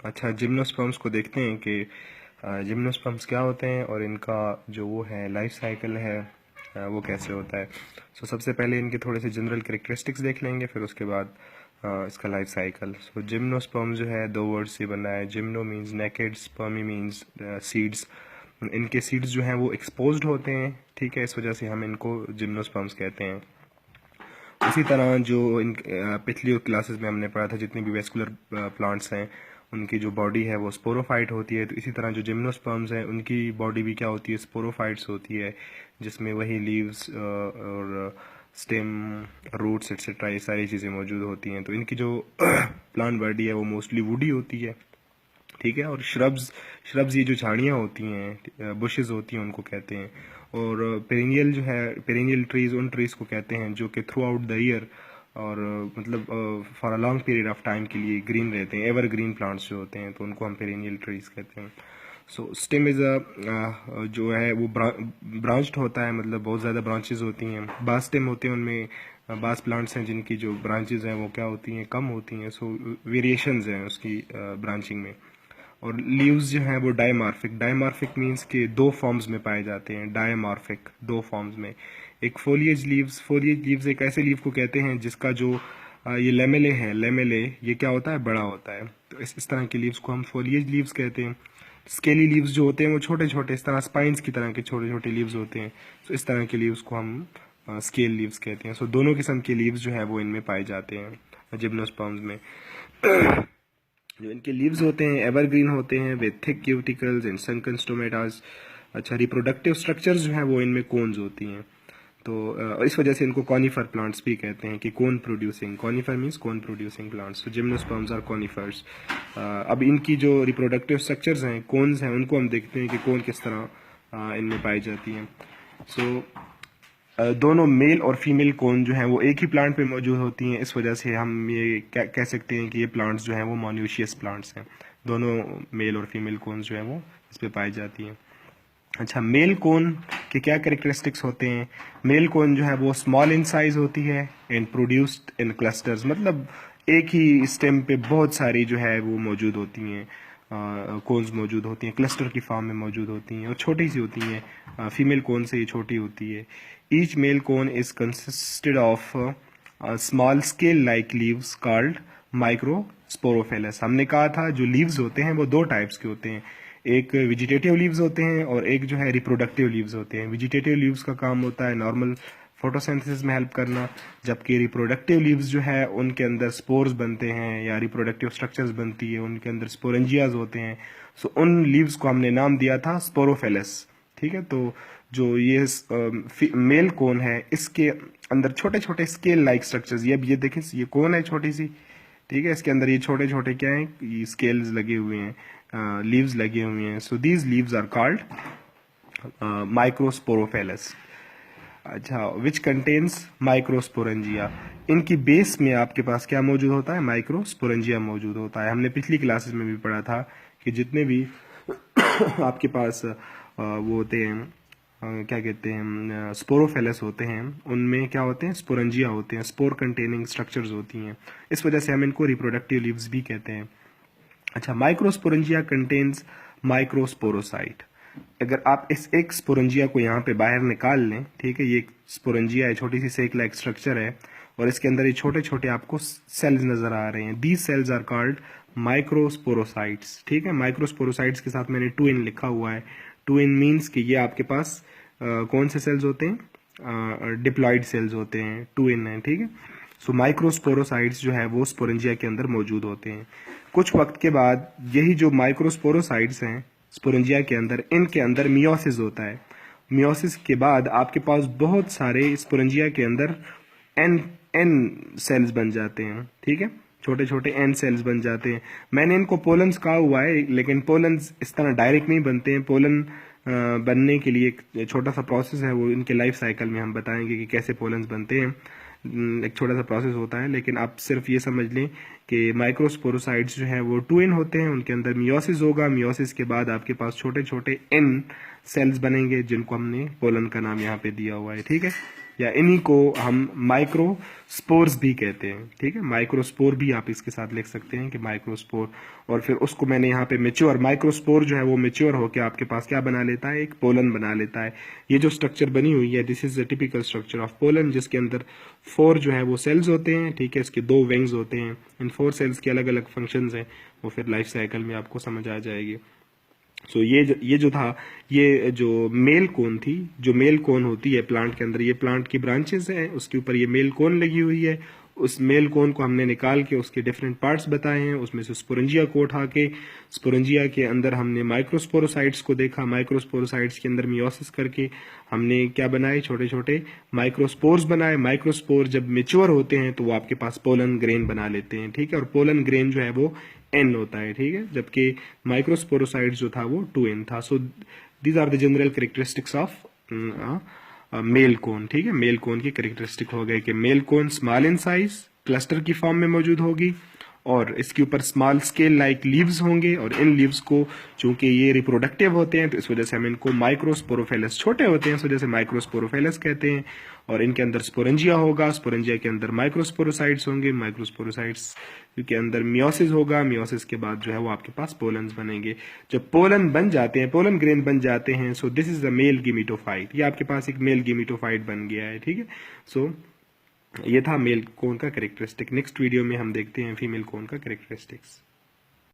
अच्छा, जिम्नोस्पर्म्स को देखते हैं कि जिम्नोस्पर्म्स क्या होते हैं और इनका जो वो है लाइफ साइकिल है वो कैसे होता है। सबसे पहले इनके थोड़े से जनरल कैरेक्टरिस्टिक्स देख लेंगे, फिर उसके बाद इसका लाइफ साइकिल। जिम्नोस्पर्म जो है दो वर्ड से बना है। Gymno means naked, sperma means seeds. इनके सीड्स जो हैं वो एक्सपोज्ड होते हैं, ठीक है, इस वजह से हम इनको जिम्नोस्पर्म्स कहते हैं। उसी तरह जो इन पिछली क्लासेस में हमने पढ़ा था, जितनी भी वेस्कुलर प्लांट्स हैं उनकी जो बॉडी है वो स्पोरोफाइट होती है, तो इसी तरह जो जिम्नोस्पर्म्स हैं उनकी बॉडी भी क्या होती है, स्पोरोफाइट्स होती है, जिसमें वही लीव्स और स्टेम, रूट्स एक्सेट्रा ये सारी चीज़ें मौजूद होती हैं। तो इनकी जो प्लांट बॉडी है वो मोस्टली वुडी होती है, ठीक है। और श्रब्स ये जो झाड़ियाँ होती हैं, बुशेस होती हैं, उनको कहते हैं। और पेरिनियल जो है, पेरिनियल ट्रीज उन ट्रीज को कहते हैं जो कि थ्रू आउट द ईयर और मतलब for a long period of time के लिए ग्रीन रहते हैं, एवर ग्रीन प्लांट्स जो होते हैं, तो उनको हम पेरिनियल ट्रीज कहते हैं। स्टेम इज़ अ जो है वो ब्रांच्ड होता है, मतलब बहुत ज़्यादा ब्रांचेज होती हैं। बास स्टेम होते हैं उनमें, बास प्लांट्स हैं जिनकी जो ब्रांचेज हैं वो क्या होती हैं, कम होती हैं। वेरिएशंस हैं उसकी ब्रांचिंग में। और लीव्स जो हैं वो डायमॉर्फिक, डायमॉर्फिक मीन्स के दो फॉर्म्स में पाए जाते हैं। डायमॉर्फिक दो फॉर्म्स में। एक फोलिएज लीव्स, फोलिएज लीव्स एक ऐसे लीव को कहते हैं जिसका जो ये लेमेले है, लेमेले ये क्या होता है, बड़ा होता है। तो इस तरह के लीव्स को हम फोलिएज लीव्स कहते हैं। स्केली लीव्स जो होते हैं वो छोटे छोटे, इस तरह स्पाइंस की तरह के छोटे छोटे लीव्स होते हैं, तो इस तरह के लीव्स को हम स्केल लीव्स कहते हैं। दोनों किस्म के लीव्स जो है वो इनमें पाए जाते हैं जिम्नोस्पर्म्स में। जो इनके लीव्स होते हैं एवरग्रीन होते हैं with thick cuticles and sunken stomatas. अच्छा, रिप्रोडक्टिव स्ट्रक्चर्स जो हैं वो इनमें कोन्स होती हैं, तो इस वजह से इनको कॉनिफर प्लांट्स भी कहते हैं कि कोन प्रोड्यूसिंग, कॉनिफर मीन्स कोन प्रोड्यूसिंग प्लांट्स। तो जिम्नोस्पर्म्स आर कॉनिफर्स। अब इनकी जो रिप्रोडक्टिव स्ट्रक्चर्स हैं, कोन्स हैं, उनको हम देखते हैं कि कोन किस तरह इनमें पाई जाती हैं। दोनों मेल और फीमेल कोन जो हैं वो एक ही प्लांट पे मौजूद होती हैं, इस वजह से हम ये कह सकते हैं कि ये प्लांट्स जो हैं वो मोनोशियस प्लांट्स हैं। दोनों मेल और फीमेल कोन्स जो हैं वो इस पे पाई जाती हैं। अच्छा, मेल कोन के क्या कैरेक्टरिस्टिक्स होते हैं? मेल कोन जो है वो स्मॉल इन साइज होती है एंड प्रोड्यूस्ड इन क्लस्टर्स, मतलब एक ही स्टेम पे बहुत सारी जो है वो मौजूद होती हैं, कोन्स मौजूद होती हैं, क्लस्टर की फॉर्म में मौजूद होती हैं और छोटी सी होती हैं। फीमेल कोन से ये छोटी होती है। Each male cone is consisted of small scale like leaves called microsporophylls. हमने कहा था जो लीव्स होते हैं वो दो टाइप्स के होते हैं, एक वेजिटेटिव लीव्स होते हैं और एक जो है रिप्रोडक्टिव लीव्स होते हैं। वेजिटेटिव लीव्स का काम होता है नॉर्मल फोटोसिंथेसिस में हेल्प करना, जबकि रिप्रोडक्टिव लीव्स जो है उनके अंदर स्पोर्स बनते हैं या रिप्रोडक्टिव स्ट्रक्चर्स बनती है, उनके अंदर स्पोरेंजियाज होते हैं। उन लीव्स को हमने नाम दिया था स्पोरोफेलस, ठीक है। तो जो ये मेल कोन है इसके अंदर छोटे छोटे स्केल लाइक स्ट्रक्चर्स, ये देखें, ये कोन है छोटी सी, ठीक है, इसके अंदर ये छोटे छोटे क्या हैं, ये स्केल्स लगे हुए हैं, लीव्स लगे हुए हैं। These leaves are called microsporophylls. अच्छा, विच कंटेन्स माइक्रोस्पोरेंजिया। इनकी बेस में आपके पास क्या मौजूद होता है, माइक्रोस्पोरेंजिया मौजूद होता है। हमने पिछली क्लासेस में भी पढ़ा था कि जितने भी आपके पास वो होते हैं, क्या कहते हैं, स्पोरोफेलस होते हैं, उनमें क्या होते हैं, स्पोरेंजिया होते हैं, स्पोर कंटेनिंग स्ट्रक्चर्स होती हैं, इस वजह से हम इनको रिप्रोडक्टिव लीव्स भी कहते हैं। अच्छा, माइक्रोस्पोरेंजिया कंटेन्स माइक्रोस्पोरोसाइट। अगर आप इस एक स्पोरेंजिया को यहाँ पे बाहर निकाल लें, ठीक है, ये एक स्पोरेंजिया है, छोटी सी सेक लाइक स्ट्रक्चर है और इसके अंदर ये छोटे छोटे आपको सेल्स नजर आ रहे हैं। दीज सेल्स आर कॉल्ड माइक्रोस्पोरोसाइट्स, ठीक है। माइक्रोस्पोरोसाइट्स के साथ मैंने 2n लिखा हुआ है। 2n मीन्स कि ये आपके पास कौन से सेल्स होते हैं, डिप्लॉइड सेल्स होते हैं, 2n है, ठीक है। माइक्रोस्पोरोसाइट्स जो है वो स्पोरेंजिया के अंदर मौजूद होते हैं। कुछ वक्त के बाद यही जो माइक्रोस्पोरोसाइट्स हैं स्पोरेंजिया के अंदर, इनके अंदर मियोसिस होता है। मियोसिस के बाद आपके पास बहुत सारे स्पोरेंजिया के अंदर एन एन सेल्स बन जाते हैं, ठीक है, छोटे छोटे एन सेल्स बन जाते हैं। मैंने इनको पोलन्स कहा हुआ है, लेकिन पोलन्स इस तरह डायरेक्ट नहीं बनते हैं। पोलन बनने के लिए एक छोटा सा प्रोसेस है, वो इनके लाइफ साइकिल में हम बताएंगे कि कैसे पोलन्स बनते हैं। एक छोटा सा प्रोसेस होता है, लेकिन आप सिर्फ ये समझ लें कि माइक्रोस्पोरोसाइट्स जो है वो 2n होते हैं, उनके अंदर मियोसिस होगा। मियोसिस के बाद आपके पास छोटे छोटे n सेल्स बनेंगे जिनको हमने पोलन का नाम यहाँ पे दिया हुआ है, ठीक है। या इन्हीं को हम माइक्रोस्पोर्स भी कहते हैं। ठीक है, माइक्रोस्पोर भी आप इसके साथ लिख सकते हैं कि माइक्रोस्पोर। और फिर उसको मैंने यहाँ पे मेच्योर, माइक्रोस्पोर जो है वो मेच्योर होकर आपके पास क्या बना लेता है, एक पोलन बना लेता है। ये जो स्ट्रक्चर बनी हुई है, this is the typical structure of pollen, जिसके अंदर 4 जो है वो सेल्स होते हैं। ठीक है, इसके 2 विंग्स होते हैं। इन 4 सेल्स के अलग अलग फंक्शंस हैं, वो फिर लाइफ साइकिल में आपको समझ आ जाएगी। सो ये जो था, ये जो मेल कोन थी, जो मेल कोन होती है प्लांट के अंदर, ये प्लांट की ब्रांचेस हैं, उसके ऊपर ये मेल कोन लगी हुई है। उस मेल कोन को हमने निकाल के उसके डिफरेंट पार्ट्स बताए हैं। उसमें से स्पोरेंजिया को उठा के, स्पोरेंजिया के अंदर हमने माइक्रोस्पोरोसाइट्स को देखा। माइक्रोस्पोरोसाइट्स के अंदर मियोसिस करके हमने क्या बनाए, छोटे छोटे माइक्रोस्पोर्स बनाए। माइक्रोस्पोर जब मेच्योर होते हैं तो वो आपके पास पोलन ग्रेन बना लेते हैं। ठीक है, और पोलन ग्रेन जो है वो एन होता है। ठीक है, जबकि माइक्रोस्पोरोसाइट्स जो था वो 2n था। So these are the general characteristics of male cone. ठीक है, मेल कोन की कैरेक्टरिस्टिक हो गए कि male cone small in size, cluster की फॉर्म में मौजूद होगी, और इसके ऊपर स्मॉल स्केल लाइक लीव्स होंगे। और इन लीव्स को चूंकि ये रिप्रोडक्टिव होते हैं तो इस वजह से हम इनको माइक्रोस्पोरोफेलस, छोटे होते हैं इस वजह से माइक्रोस्पोरोफेलस कहते हैं। और इनके अंदर स्पोरेंजिया होगा, स्पोरेंजिया के अंदर माइक्रोस्पोरोसाइट्स होंगे, माइक्रोस्पोरोसाइट्स के अंदर मियोसिस होगा, मियोसिस के बाद जो है वो आपके पास पोलन्स बनेंगे। जब पोलन बन जाते हैं, पोलन ग्रेन बन जाते हैं, so this is the male gametophyte. ये आपके पास एक मेल गिमिटोफाइट बन गया है। ठीक है, सो ये था मेल कोन का कैरेक्टरिस्टिक। नेक्स्ट वीडियो में हम देखते हैं फीमेल कोन का कैरेक्टरिस्टिक्स।